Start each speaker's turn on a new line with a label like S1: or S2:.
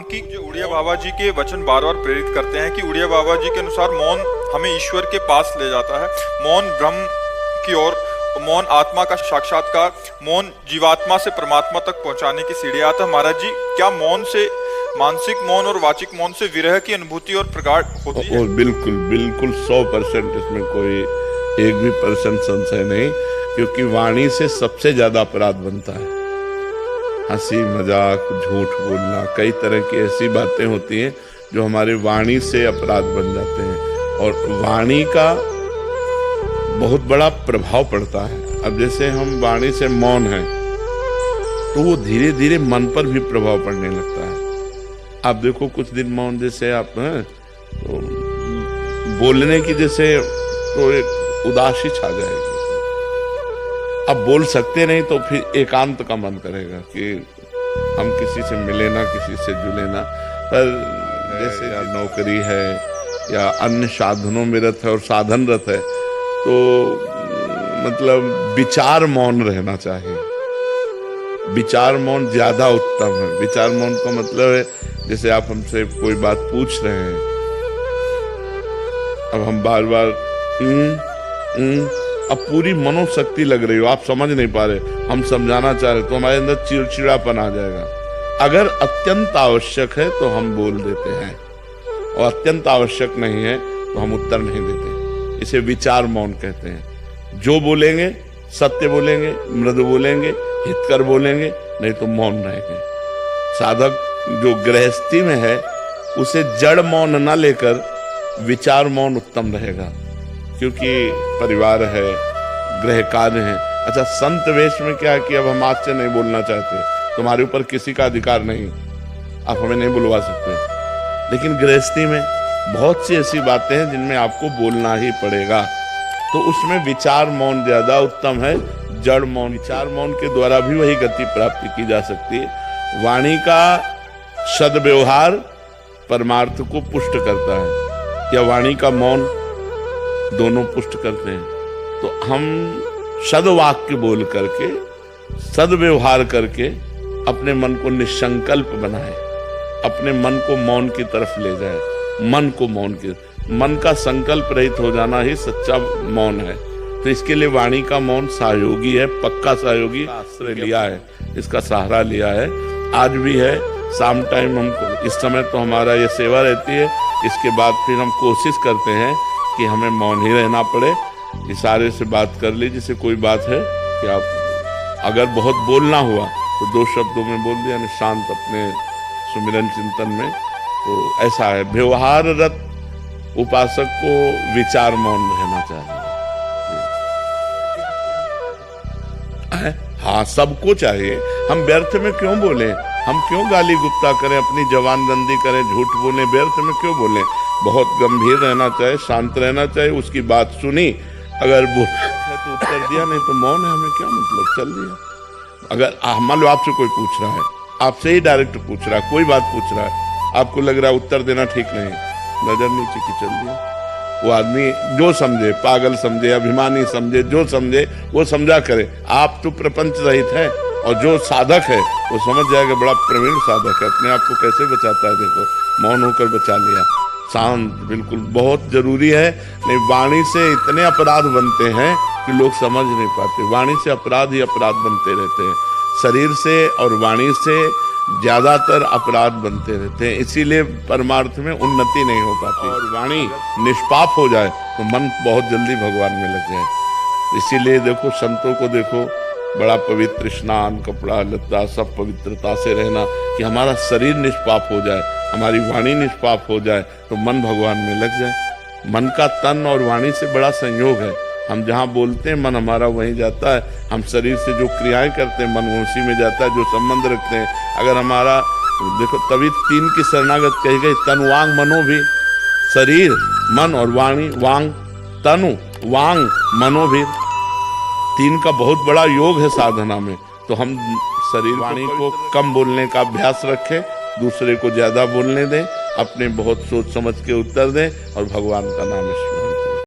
S1: कि जो उड़िया बाबा जी के वचन बार बार प्रेरित करते हैं कि उड़िया बाबा जी के अनुसार मौन हमें ईश्वर के पास ले जाता है, मौन ब्रह्म की ओर, मौन आत्मा का साक्षात्कार, मौन जीवात्मा से परमात्मा तक पहुंचाने की सीढ़ी आता है। महाराज जी, क्या मौन से, मानसिक मौन और वाचिक मौन से विरह की अनुभूति और प्रगाढ़ होती है?
S2: और बिल्कुल बिल्कुल 100% इसमें कोई एक भी % संशय नहीं, क्योंकि वाणी से सबसे ज्यादा अपराध बनता है। हंसी मजाक, झूठ बोलना, कई तरह की ऐसी बातें होती हैं जो हमारे वाणी से अपराध बन जाते हैं, और वाणी का बहुत बड़ा प्रभाव पड़ता है। अब जैसे हम वाणी से मौन हैं तो वो धीरे धीरे मन पर भी प्रभाव पड़ने लगता है। आप देखो कुछ दिन मौन जैसे आप हैं तो बोलने की जैसे तो एक उदासी छा जाएगी। अब बोल सकते नहीं तो फिर एकांत का मन करेगा कि हम किसी से मिले ना, किसी से जुले ना। पर जैसे या नौकरी है या अन्य साधनों में रत है और साधनरत है तो मतलब विचार मौन रहना चाहिए। विचार मौन ज्यादा उत्तम है। विचार मौन का मतलब है जैसे आप हमसे कोई बात पूछ रहे हैं, अब हम बार बार अब पूरी मनोशक्ति लग रही हो, आप समझ नहीं पा रहे, हम समझाना चाह रहे तो हमारे अंदर चिड़चिड़ापन आ जाएगा। अगर अत्यंत आवश्यक है तो हम बोल देते हैं, और अत्यंत आवश्यक नहीं है तो हम उत्तर नहीं देते। इसे विचार मौन कहते हैं। जो बोलेंगे सत्य बोलेंगे, मृदु बोलेंगे, हितकर बोलेंगे, नहीं तो मौन रहेंगे। साधक जो गृहस्थी में है उसे जड़ मौन ना लेकर विचार मौन उत्तम रहेगा, क्योंकि परिवार है, गृह कार्य है। अच्छा, संत वेश में क्या है कि अब हम आज से नहीं बोलना चाहते, तुम्हारे ऊपर किसी का अधिकार नहीं, आप हमें नहीं बुलवा सकते। लेकिन गृहस्थी में बहुत सी ऐसी बातें हैं जिनमें आपको बोलना ही पड़ेगा, तो उसमें विचार मौन ज्यादा उत्तम है। जड़ मौन, विचार मौन के द्वारा भी वही गति प्राप्ति की जा सकती है। वाणी का सद्व्यवहार परमार्थ को पुष्ट करता है, या वाणी का मौन दोनों पुष्ट करते हैं। तो हम सद्वाक्य बोल करके, सद्व्यवहार करके अपने मन को निसंकल्प बनाए, अपने मन को मौन की तरफ ले जाए। मन को मौन की, मन का संकल्प रहित हो जाना ही सच्चा मौन है। तो इसके लिए वाणी का मौन सहयोगी है, पक्का सहयोगी। आश्रय लिया है, इसका सहारा लिया है, आज भी है। शाम टाइम हमको, इस समय तो हमारा ये सेवा रहती है, इसके बाद फिर हम कोशिश करते हैं कि हमें मौन ही रहना पड़े। इशारे से बात कर ली, जैसे कोई बात है कि आप अगर बहुत बोलना हुआ तो 2 शब्दों में बोल दिया, शांत अपने सुमिरन चिंतन में। तो ऐसा है, व्यवहाररत उपासक को विचार मौन रहना चाहिए। हाँ, सबको चाहिए। हम व्यर्थ में क्यों बोले, हम क्यों गाली गुप्ता करें, अपनी जवान गंदी करें, झूठ बोले, व्यर्थ में क्यों बोले। बहुत गंभीर रहना चाहिए, शांत रहना चाहिए। उसकी बात सुनी, अगर बोल है तो उत्तर दिया, नहीं तो मौन है, हमें क्या मतलब, चल दिया। अगर मान लो आपसे कोई पूछ रहा है, आपसे ही डायरेक्ट पूछ रहा है, कोई बात पूछ रहा है, आपको लग रहा है उत्तर देना ठीक नहीं, नजर नीचे की, चल दिया। वो आदमी जो समझे, पागल समझे, अभिमानी समझे, जो समझे वो समझा करे। आप तो प्रपंच रहित है, और जो साधक है वो समझ जाएगा, बड़ा प्रवीण साधक है, अपने आप को कैसे बचाता है। देखो, मौन होकर बचा लिया, शांत, बिल्कुल बहुत जरूरी है। नहीं, वाणी से इतने अपराध बनते हैं कि लोग समझ नहीं पाते। वाणी से अपराध ही अपराध बनते रहते हैं। शरीर से और वाणी से ज्यादातर अपराध बनते रहते हैं, इसीलिए परमार्थ में उन्नति नहीं हो पाती। और वाणी निष्पाप हो जाए तो मन बहुत जल्दी भगवान में लग जाए। इसीलिए देखो, संतों को देखो, बड़ा पवित्र स्नान, कपड़ा लत्ता सब पवित्रता से रहना, कि हमारा शरीर निष्पाप हो जाए, हमारी वाणी निष्पाप हो जाए तो मन भगवान में लग जाए। मन का तन और वाणी से बड़ा संयोग है। हम जहाँ बोलते हैं मन हमारा वहीं जाता है, हम शरीर से जो क्रियाएं करते हैं मन उसी में जाता है, जो संबंध रखते हैं। अगर हमारा देखो, तभी 3 की शरणागत कही गई, तन वांग मनो भी। शरीर, मन और वाणी, वांग, तनु वांग मनो भी, 3 का बहुत बड़ा योग है साधना में। तो हम शरीर वाणी को कम बोलने का अभ्यास रखें, दूसरे को ज्यादा बोलने दें, अपने बहुत सोच समझ के उत्तर दें, और भगवान का नाम स्मरण